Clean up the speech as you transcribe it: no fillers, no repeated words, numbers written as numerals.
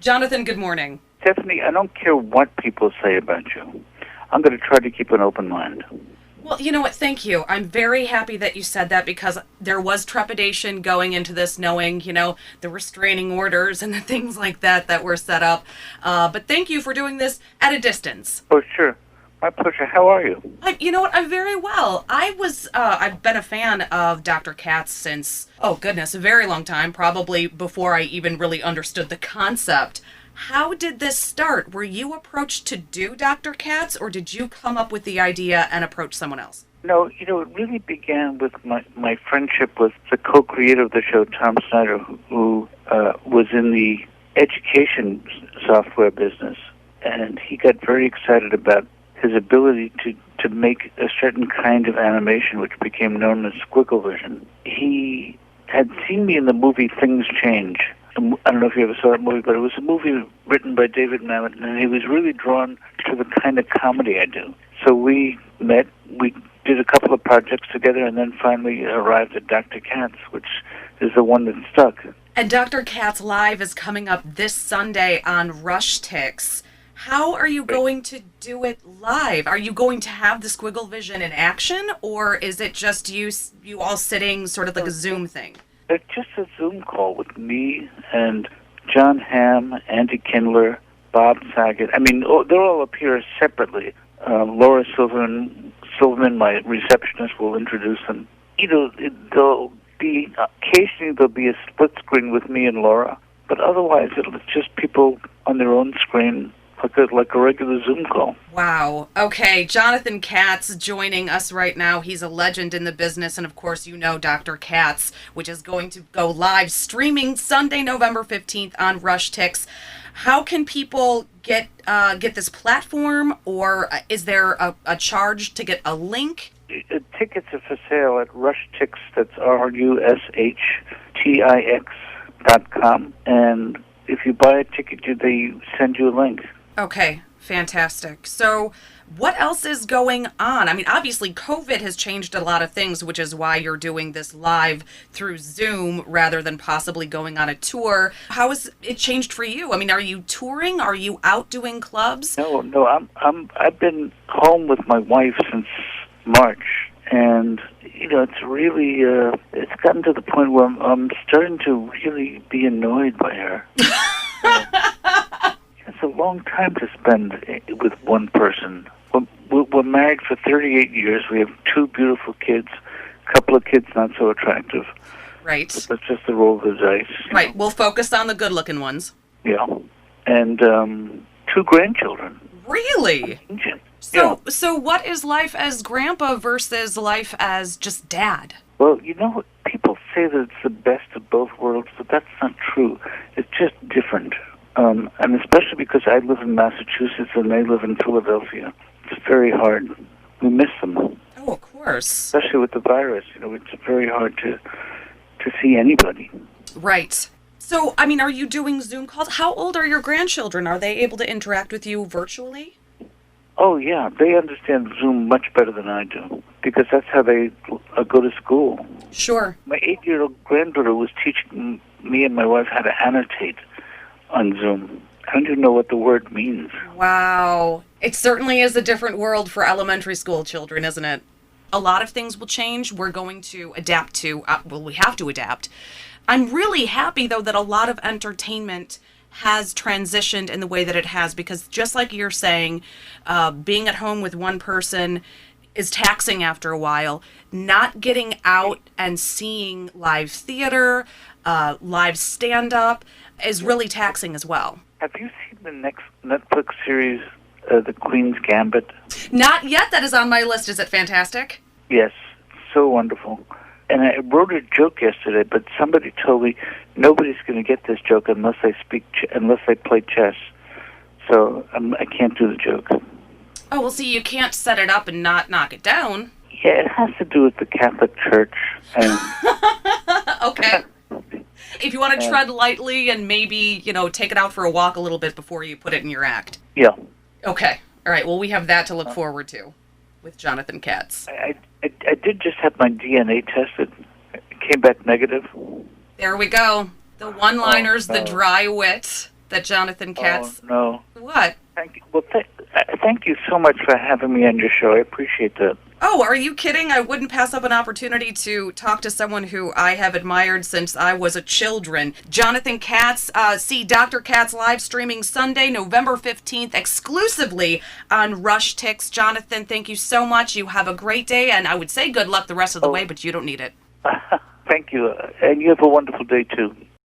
Jonathan, good morning. Stephanie, I don't care what people say about you. I'm going to try to keep an open mind. Well, you know what? Thank you. I'm very happy that you said that because there was trepidation going into this, knowing, the restraining orders and the things like that were set up. But thank you for doing this at a distance. Oh, sure. My pleasure. How are you? You know what? I'm very well. I've been a fan of Dr. Katz since, oh goodness, a very long time, probably before I even really understood the concept. How did this start? Were you approached to do Dr. Katz, or did you come up with the idea and approach someone else? No, it really began with my friendship with the co-creator of the show, Tom Snyder, who was in the education software business. And he got very excited about his ability to make a certain kind of animation, which became known as squiggle vision. He had seen me in the movie Things Change. I don't know if you ever saw that movie, but it was a movie written by David Mamet, and he was really drawn to the kind of comedy I do. So we met, we did a couple of projects together, and then finally arrived at Dr. Katz, which is the one that stuck. And Dr. Katz Live is coming up this Sunday on Rush Tix. How are you going to do it live? Are you going to have the squiggle vision in action, or is it just you all sitting sort of like a Zoom thing? It's just a Zoom call with me and John Hamm, Andy Kindler, Bob Saget. I mean, they'll all appear separately. Laura Silverman, my receptionist, will introduce them. There'll be a split screen with me and Laura, but otherwise it's just people on their own screen, like a regular Zoom call. Wow. Okay, Jonathan Katz joining us right now. He's a legend in the business, and of course you know Dr. Katz, which is going to go live streaming Sunday, November 15th on Rush Tix. How can people get this platform, or is there a charge to get a link? Tickets are for sale at Rush Tix, that's RUSHTIX.com, and if you buy a ticket, they send you a link. Okay, fantastic. So what else is going on? I mean, obviously COVID has changed a lot of things, which is why you're doing this live through Zoom rather than possibly going on a tour. How has it changed for you? I mean, are you touring? Are you out doing clubs? No, I've been home with my wife since March, and it's really it's gotten to the point where I'm starting to really be annoyed by her. It's a long time to spend with one person. We're married for 38 years. We have 2 beautiful kids, a couple of kids not so attractive. Right. But that's just the roll of the dice. Right. We'll focus on the good-looking ones. Yeah. And 2 grandchildren. Really? So what is life as grandpa versus life as just dad? Well, people say that it's the best of both worlds, but that's not true. It's just different. And especially because I live in Massachusetts and they live in Philadelphia. It's very hard. We miss them. Oh, of course. Especially with the virus. It's very hard to see anybody. Right. So, I mean, are you doing Zoom calls? How old are your grandchildren? Are they able to interact with you virtually? Oh, yeah. They understand Zoom much better than I do because that's how they go to school. Sure. My 8-year-old granddaughter was teaching me and my wife how to annotate on Zoom. I don't even know what the word means. Wow. It certainly is a different world for elementary school children, isn't it? A lot of things will change. We're going to adapt to, we have to adapt. I'm really happy, though, that a lot of entertainment has transitioned in the way that it has, because just like you're saying, being at home with one person is taxing after a while. Not getting out and seeing live theater, live stand-up is really taxing as well. Have you seen the next Netflix series, The Queen's Gambit? Not yet. That is on my list. Is it fantastic? Yes, so wonderful. And I wrote a joke yesterday, but somebody told me nobody's going to get this joke unless they play chess. So I can't do the joke. Oh, well, see, you can't set it up and not knock it down. Yeah, it has to do with the Catholic Church. And okay. If you want to tread lightly and maybe, take it out for a walk a little bit before you put it in your act. Yeah. Okay. All right. Well, we have that to look forward to with Jonathan Katz. I did just have my DNA tested. It came back negative. There we go. The one-liners, the dry wit, that Jonathan Katz... Oh, no. What? Thank you. Well, thank you so much for having me on your show. I appreciate that. Oh, are you kidding? I wouldn't pass up an opportunity to talk to someone who I have admired since I was a children. Jonathan Katz, see Dr. Katz live streaming Sunday, November 15th, exclusively on Rush Tix. Jonathan, thank you so much. You have a great day, and I would say good luck the rest of the way, but you don't need it. Thank you. And you have a wonderful day, too.